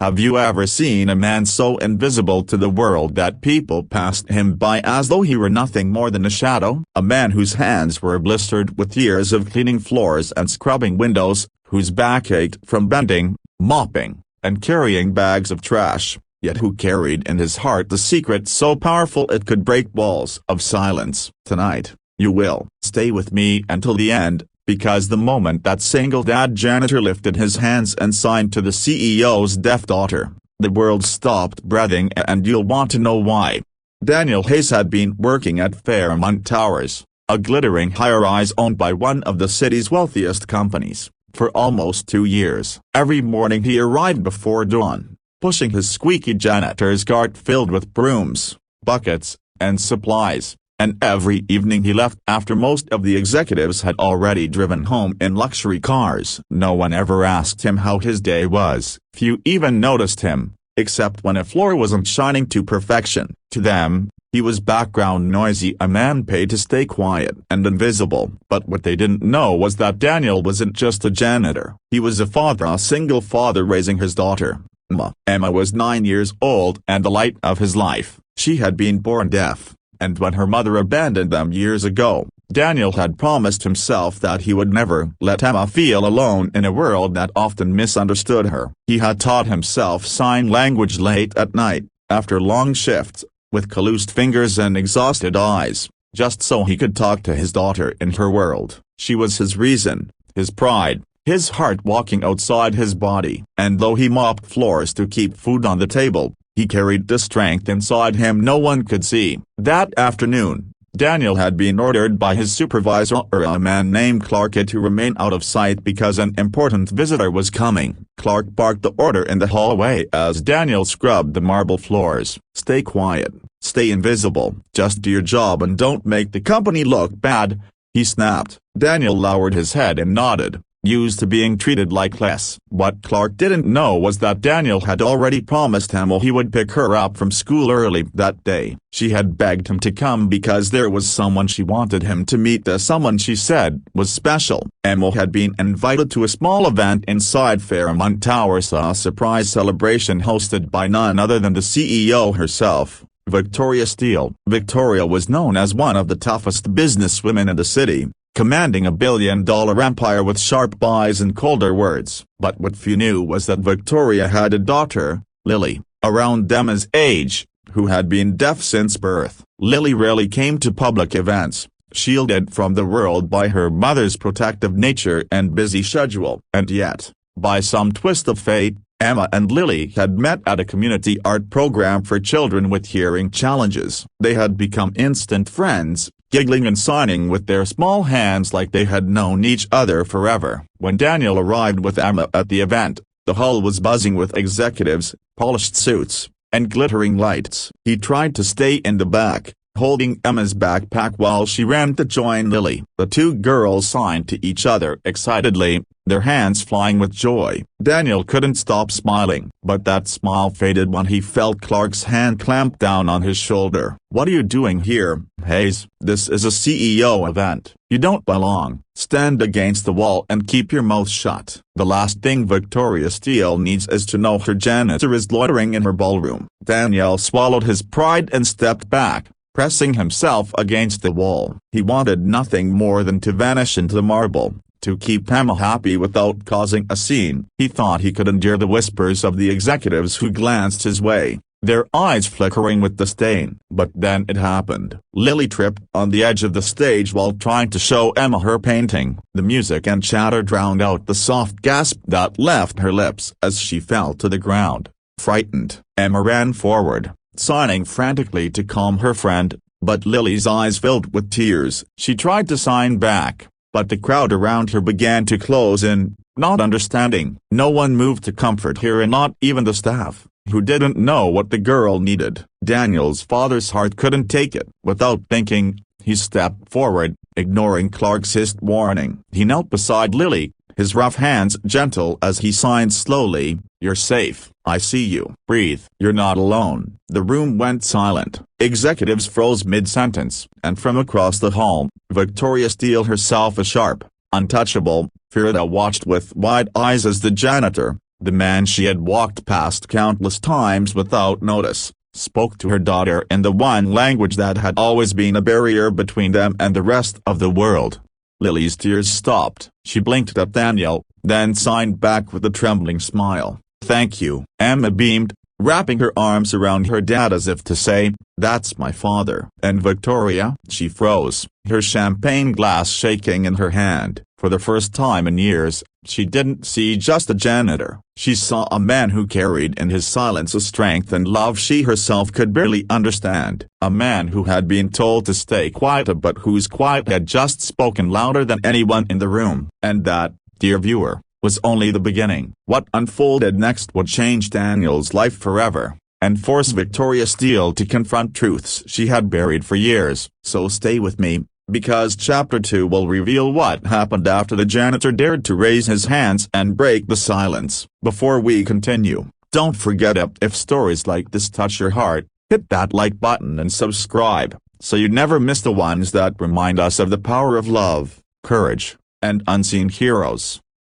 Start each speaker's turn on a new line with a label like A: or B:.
A: Have you ever seen a man so invisible to the world that people passed him by as though he were nothing more than a shadow? A man whose hands were blistered with years of cleaning floors and scrubbing windows, whose back ached from bending, mopping, and carrying bags of trash, yet who carried in his heart the secret so powerful it could break walls of silence. Tonight, you will stay with me until the end, because the moment that single dad janitor lifted his hands and signed to the CEO's deaf daughter, the world stopped breathing, and you'll want to know why. Daniel Hayes had been working at Fairmont Towers, a glittering high-rise owned by one of the city's wealthiest companies, for almost 2 years. Every morning he arrived before dawn, pushing his squeaky janitor's cart filled with brooms, buckets, and supplies. And every evening he left after most of the executives had already driven home in luxury cars. No one ever asked him how his day was. Few even noticed him, except when a floor wasn't shining to perfection. To them, he was background noisy, a man paid to stay quiet and invisible. But what they didn't know was that Daniel wasn't just a janitor. He was a father, a single father raising his daughter, Emma. Emma was 9 years old and the light of his life. She had been born deaf, and when her mother abandoned them years ago, Daniel had promised himself that he would never let Emma feel alone in a world that often misunderstood her. He had taught himself sign language late at night, after long shifts, with calloused fingers and exhausted eyes, just so he could talk to his daughter in her world. She was his reason, his pride, his heart walking outside his body. And though he mopped floors to keep food on the table, he carried the strength inside him no one could see. That afternoon, Daniel had been ordered by his supervisor, a man named Clark, to remain out of sight because an important visitor was coming. Clark barked the order in the hallway as Daniel scrubbed the marble floors. Stay quiet, stay invisible, just do your job and don't make the company look bad, he snapped. Daniel lowered his head and nodded, used to being treated like less. What Clark didn't know was that Daniel had already promised Emma he would pick her up from school early that day. She had begged him to come because there was someone she wanted him to meet, someone she said was special. Emma had been invited to a small event inside Fairmont Towers, a surprise celebration hosted by none other than the CEO herself, Victoria Steele. Victoria was known as one of the toughest businesswomen in the city, commanding a billion-dollar empire with sharp eyes and colder words. But what few knew was that Victoria had a daughter, Lily, around Emma's age, who had been deaf since birth. Lily rarely came to public events, shielded from the world by her mother's protective nature and busy schedule. And yet, by some twist of fate, Emma and Lily had met at a community art program for children with hearing challenges. They had become instant friends, giggling and signing with their small hands like they had known each other forever. When Daniel arrived with Emma at the event, the hall was buzzing with executives, polished suits, and glittering lights. He tried to stay in the back, holding Emma's backpack while she ran to join Lily. The two girls signed to each other excitedly, their hands flying with joy. Daniel couldn't stop smiling, but that smile faded when he felt Clark's hand clamp down on his shoulder. "What are you doing here, Hayes? This is a CEO event. You don't belong. Stand against the wall and keep your mouth shut." The last thing Victoria Steele needs is to know her janitor is loitering in her ballroom. Daniel swallowed his pride and stepped back, pressing himself against the wall. He wanted nothing more than to vanish into the marble, to keep Emma happy without causing a scene. He thought he could endure the whispers of the executives who glanced his way, their eyes flickering with disdain. But then it happened. Lily tripped on the edge of the stage while trying to show Emma her painting. The music and chatter drowned out the soft gasp that left her lips as she fell to the ground. Frightened, Emma ran forward, signing frantically to calm her friend, but Lily's eyes filled with tears. She tried to sign back, but the crowd around her began to close in, not understanding. No one moved to comfort her, and not even the staff, who didn't know what the girl needed. Daniel's father's heart couldn't take it. Without thinking, he stepped forward, ignoring Clark's hissed warning. He knelt beside Lily, his rough hands gentle as he signed slowly, "You're safe. I see you. Breathe. You're not alone." The room went silent. Executives froze mid-sentence, and from across the hall, Victoria Steele herself, a sharp, untouchable, Frida, watched with wide eyes as the janitor, The man she had walked past countless times without notice, spoke to her daughter in the one language that had always been a barrier between them and the rest of the world. Lily's tears stopped. She blinked at Daniel, then signed back with a trembling smile. "Thank you." Emma beamed, wrapping her arms around her dad as if to say, "That's my father." "And Victoria?" She froze, her champagne glass shaking in her hand. For the first time in years, she didn't see just a janitor. She saw a man who carried in his silence a strength and love she herself could barely understand. A man who had been told to stay quiet but whose quiet had just spoken louder than anyone in the room. And that, dear viewer, was only the beginning. What unfolded next would change Daniel's life forever, and force Victoria Steele to confront truths she had buried for years. So stay with me, because Chapter 2 will reveal what happened after the janitor dared to raise his hands and break the silence. Before we continue, don't forget if stories like this touch your heart, hit that like button and subscribe, so you never miss the ones that remind us of the power of love, courage, and unseen heroes.